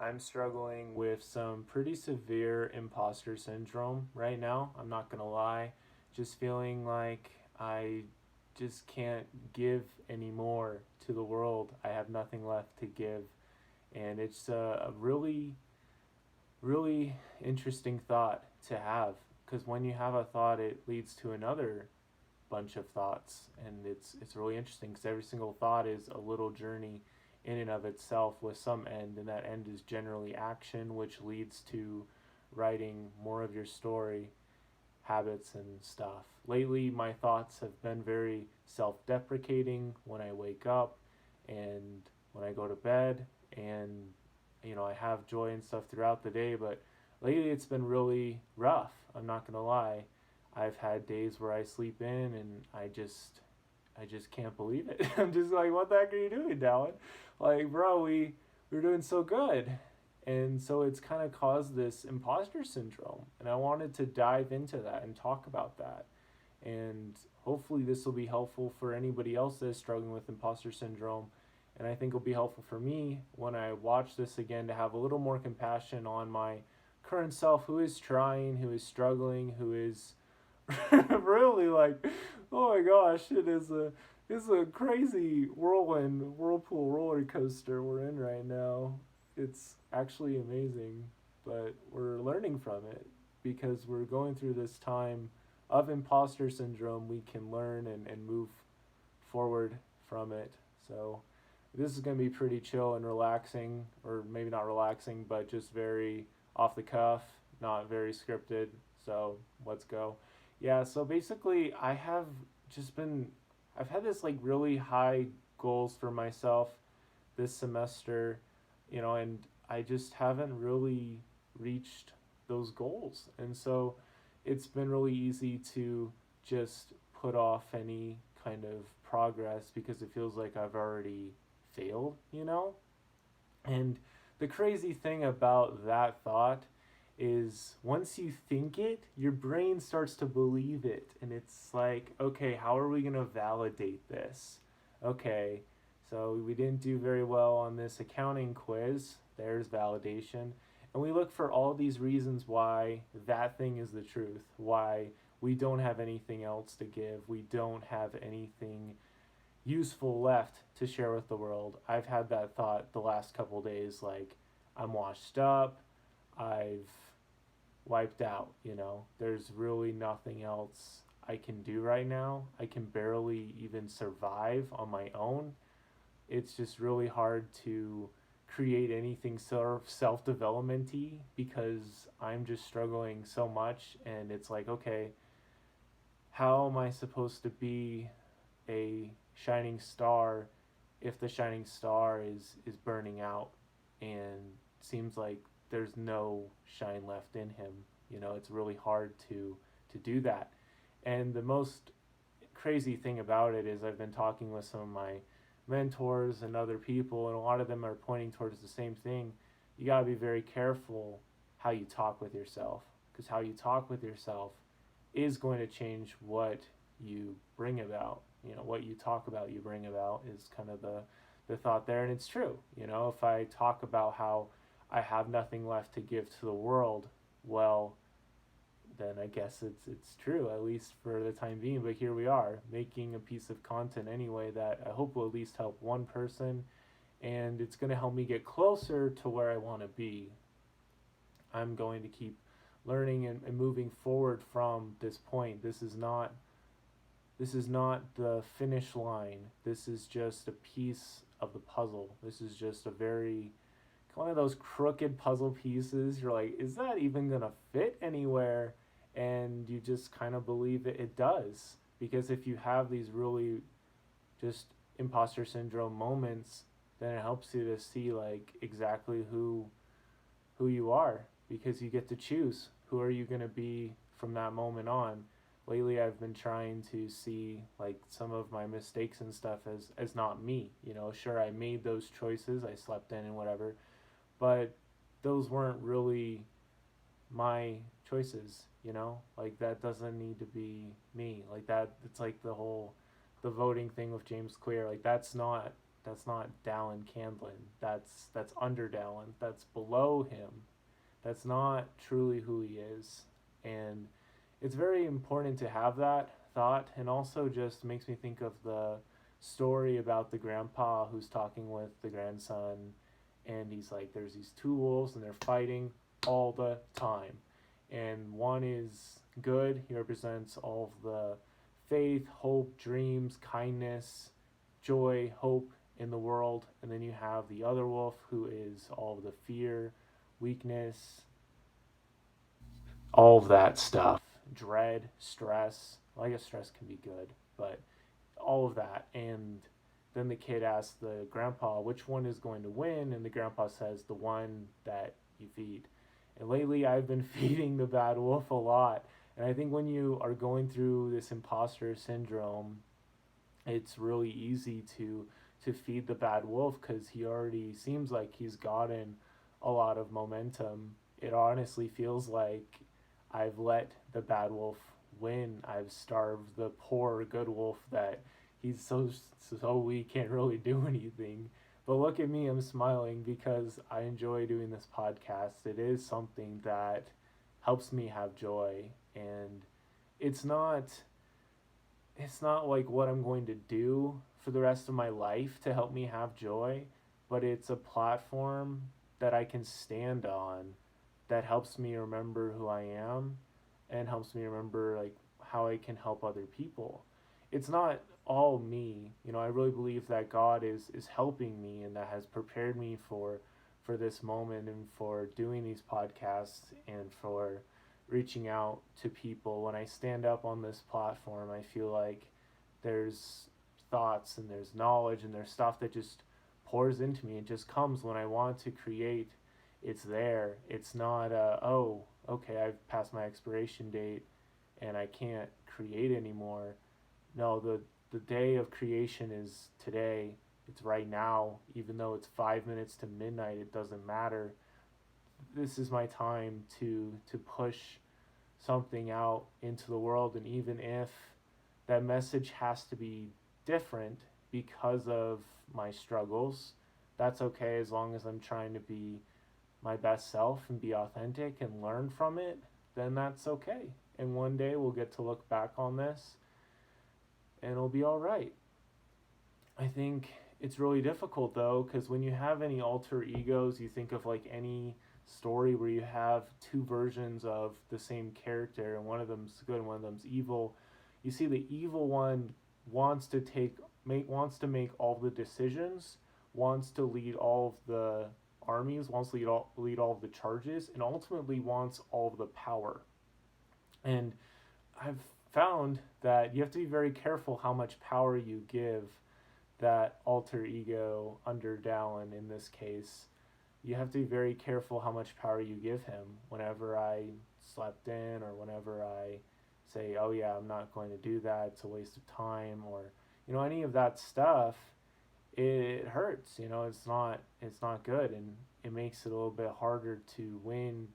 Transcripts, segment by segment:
I'm struggling with some pretty severe imposter syndrome right now. I'm not going to lie. Just feeling like I just can't give anymore to the world. I have nothing left to give. And it's a really, really interesting thought to have because when you have a thought, it leads to another bunch of thoughts, and it's really interesting because every single thought is a little journey in and of itself with some end, and that end is generally action, which leads to writing more of your story, habits, and stuff. Lately, my thoughts have been very self-deprecating when I wake up and when I go to bed, and I have joy and stuff throughout the day, but lately it's been really rough. I'm not gonna lie. I've had days where I sleep in and I just can't believe it. I'm just like, what the heck are you doing, Dallin? Like, bro, we're doing so good. And so it's kind of caused this imposter syndrome. And I wanted to dive into that and talk about that. And hopefully this will be helpful for anybody else that's struggling with imposter syndrome. And I think it'll be helpful for me when I watch this again to have a little more compassion on my current self who is trying, who is struggling, who is really like, oh my gosh, it's a crazy whirlpool roller coaster we're in right now. It's actually amazing, but we're learning from it because we're going through this time of imposter syndrome. We can learn and move forward from it. So this is going to be pretty chill and relaxing, or maybe not relaxing, but just very off the cuff, not very scripted. So let's go. Yeah, so basically, I've had this like really high goals for myself this semester, and I just haven't really reached those goals. And so it's been really easy to just put off any kind of progress because it feels like I've already failed. And the crazy thing about that thought is once you think it, your brain starts to believe it. And it's like, okay, how are we going to validate this? Okay, so we didn't do very well on this accounting quiz. There's validation. And we look for all these reasons why that thing is the truth, why we don't have anything else to give, we don't have anything useful left to share with the world. I've had that thought the last couple days, like, I'm washed up, I've wiped out. There's really nothing else I can do right now. I can barely even survive on my own. It's just really hard to create anything self developmenty because I'm just struggling so much, and it's like, okay, how am I supposed to be a shining star if the shining star is burning out and seems like there's no shine left in him? It's really hard to do that. And the most crazy thing about it is I've been talking with some of my mentors and other people, and a lot of them are pointing towards the same thing. You got to be very careful how you talk with yourself, because how you talk with yourself is going to change what you bring about. What you talk about, you bring about is kind of the thought there. And it's true. If I talk about how I have nothing left to give to the world, well, then I guess it's true, at least for the time being. But here we are, making a piece of content anyway that I hope will at least help one person, and it's going to help me get closer to where I want to be. I'm going to keep learning and moving forward from this point. This is not the finish line. This is just a piece of the puzzle. This is just a very one of those crooked puzzle pieces. You're like, is that even gonna fit anywhere? And you just kind of believe it does, because if you have these really just imposter syndrome moments, then it helps you to see like exactly who you are, because you get to choose who are you going to be from that moment on. Lately I've been trying to see like some of my mistakes and stuff as not me. Sure, I made those choices, I slept in and whatever, but those weren't really my choices. Like that doesn't need to be me. Like that, it's like the voting thing with James Clear. Like that's That's not Dallin Candlin. That's under Dallin. That's below him. That's not truly who he is. And it's very important to have that thought, and also just makes me think of the story about the grandpa who's talking with the grandson, and he's like, there's these two wolves and they're fighting all the time, and one is good. He represents all of the faith, hope, dreams, kindness, joy, hope in the world. And then you have the other wolf who is all of the fear, weakness, all of that stuff, dread, stress. Well, I guess stress can be good, but all of that. And then the kid asks the grandpa which one is going to win, and the grandpa says the one that you feed. And lately I've been feeding the bad wolf a lot. And I think when you are going through this imposter syndrome, it's really easy to feed the bad wolf, because he already seems like he's gotten a lot of momentum. It honestly feels like I've let the bad wolf win. I've starved the poor good wolf that he's so weak, can't really do anything. But look at me, I'm smiling because I enjoy doing this podcast. It is something that helps me have joy, and it's not it's not like what I'm going to do for the rest of my life to help me have joy, but it's a platform that I can stand on that helps me remember who I am, and helps me remember like how I can help other people. It's not all me. I really believe that God is helping me, and that has prepared me for this moment, and for doing these podcasts, and for reaching out to people. When I stand up on this platform, I feel like there's thoughts and there's knowledge and there's stuff that just pours into me. It just comes when I want to create. It's there. It's not oh, okay, I've passed my expiration date and I can't create anymore. No, the day of creation is today. It's right now. Even though it's 5 minutes to midnight, it doesn't matter. This is my time to push something out into the world. And even if that message has to be different because of my struggles, that's okay, as long as I'm trying to be my best self and be authentic and learn from it. Then that's okay. And one day we'll get to look back on this and it'll be all right. I think it's really difficult though, because when you have any alter egos, you think of like any story where you have two versions of the same character, and one of them's good and one of them's evil. You see, the evil one wants to make all the decisions, wants to lead all of the armies, wants to lead all of the charges, and ultimately wants all of the power. And I've found that you have to be very careful how much power you give that alter ego under Dallin in this case. You have to be very careful how much power you give him. Whenever I slept in, or whenever I say, oh yeah, I'm not going to do that, it's a waste of time, or any of that stuff, it hurts. It's not good, and it makes it a little bit harder to win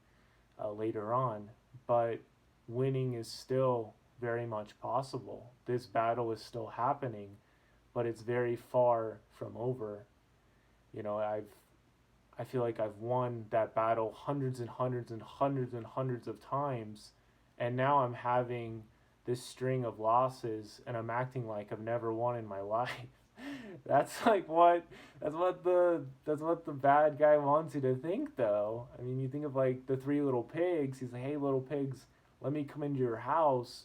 later on. But winning is still very much possible. This battle is still happening, but it's very far from over. I feel like I've won that battle hundreds and hundreds and hundreds and hundreds of times, and now I'm having this string of losses, and I'm acting like I've never won in my life. That's like that's what the bad guy wants you to think, though. I mean, you think of like the three little pigs. He's like, hey, little pigs, let me come into your house.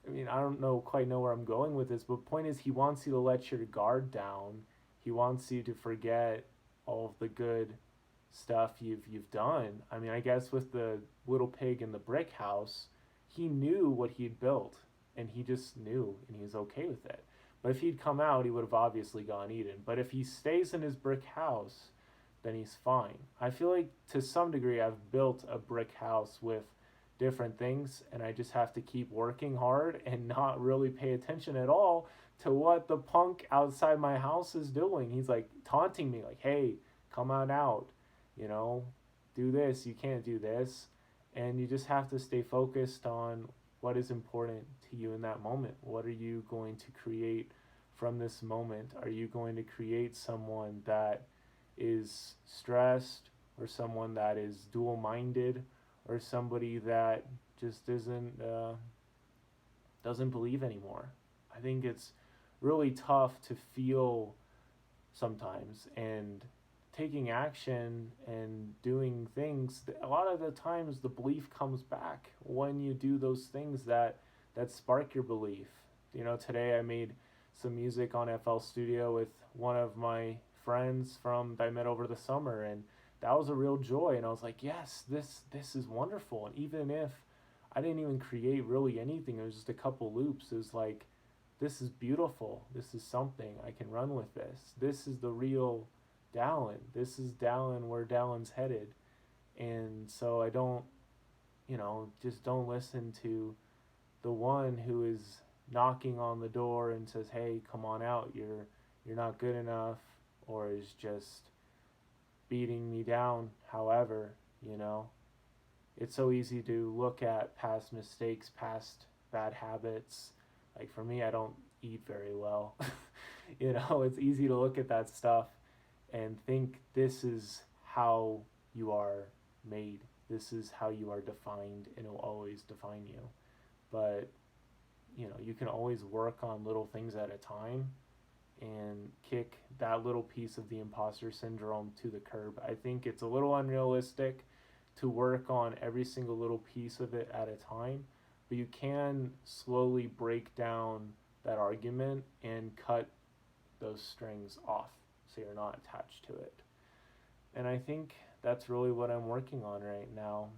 I mean, I don't quite know where I'm going with this, but point is, he wants you to let your guard down. He wants you to forget all of the good stuff you've done. I mean, I guess with the little pig in the brick house, he knew what he'd built, and he just knew, and he was okay with it. But if he'd come out, he would have obviously gone eaten. But if he stays in his brick house, then he's fine. I feel like to some degree I've built a brick house with different things, and I just have to keep working hard and not really pay attention at all to what the punk outside my house is doing. He's like taunting me, like, hey, come on out, do this, you can't do this. And you just have to stay focused on what is important to you in that moment. What are you going to create from this moment? Are you going to create someone that is stressed, or someone that is dual minded, or somebody that just doesn't believe anymore? I think it's really tough to feel sometimes, and taking action and doing things, a lot of the times the belief comes back when you do those things that spark your belief. Today I made some music on FL Studio with one of my friends from that I met over the summer, and that was a real joy. And I was like, yes, this is wonderful. And even if I didn't even create really anything, it was just a couple loops, it was like, this is beautiful. This is something. I can run with this. This is the real Dallin. This is Dallin, where Dallin's headed. And so I don't, just don't listen to the one who is knocking on the door and says, "Hey, come on out. You're not good enough," or is just beating me down. However, it's so easy to look at past mistakes, past bad habits. Like for me, I don't eat very well. It's easy to look at that stuff and think this is how you are made. This is how you are defined, and it will always define you. But, you can always work on little things at a time and kick that little piece of the imposter syndrome to the curb. I think it's a little unrealistic to work on every single little piece of it at a time, but you can slowly break down that argument and cut those strings off so you're not attached to it. And I think that's really what I'm working on right now.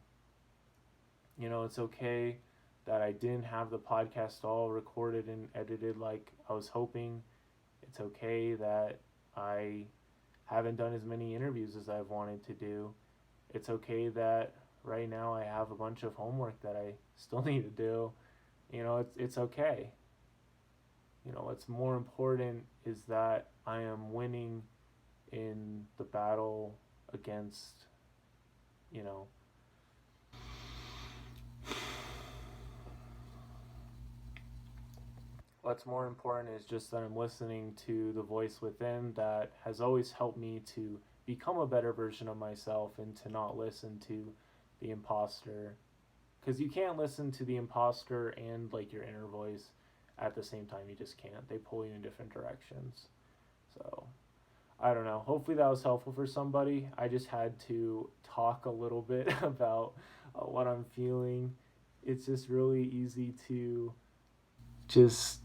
It's okay that I didn't have the podcast all recorded and edited like I was hoping. It's okay that I haven't done as many interviews as I've wanted to do. It's okay that right now I have a bunch of homework that I still need to do. It's okay. What's more important is that I am winning in the battle against, you know, what's more important is just that I'm listening to the voice within that has always helped me to become a better version of myself, and to not listen to the imposter. Because you can't listen to the imposter and like your inner voice at the same time. You just can't. They pull you in different directions. So I don't know. Hopefully that was helpful for somebody. I just had to talk a little bit about what I'm feeling. It's just really easy to just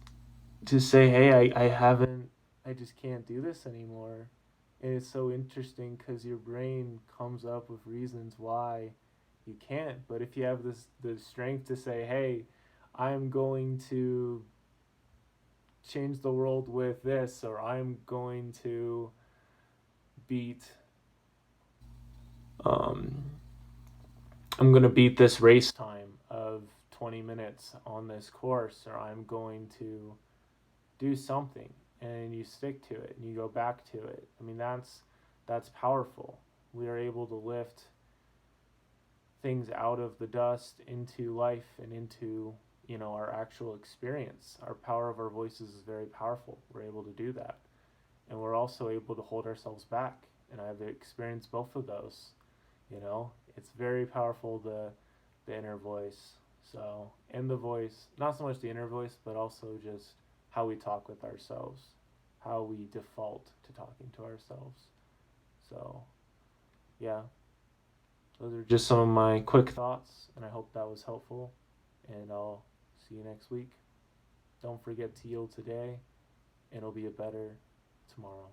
say, hey, I haven't, I just can't do this anymore. And it's so interesting because your brain comes up with reasons why you can't. But if you have the strength to say, hey, I'm going to change the world with this, or I'm going to beat um, I'm going to beat this race time of 20 minutes on this course, or I'm going to do something, and you stick to it and you go back to it. I mean, that's powerful. We are able to lift things out of the dust into life and into, our actual experience. Our power of our voices is very powerful. We're able to do that. And we're also able to hold ourselves back. And I've experienced both of those. It's very powerful, the inner voice. So, and the voice, not so much the inner voice, but also just how we talk with ourselves, how we default to talking to ourselves. So, yeah, those are just some of my quick thoughts, and I hope that was helpful. And I'll see you next week. Don't forget to yield today, and it'll be a better tomorrow.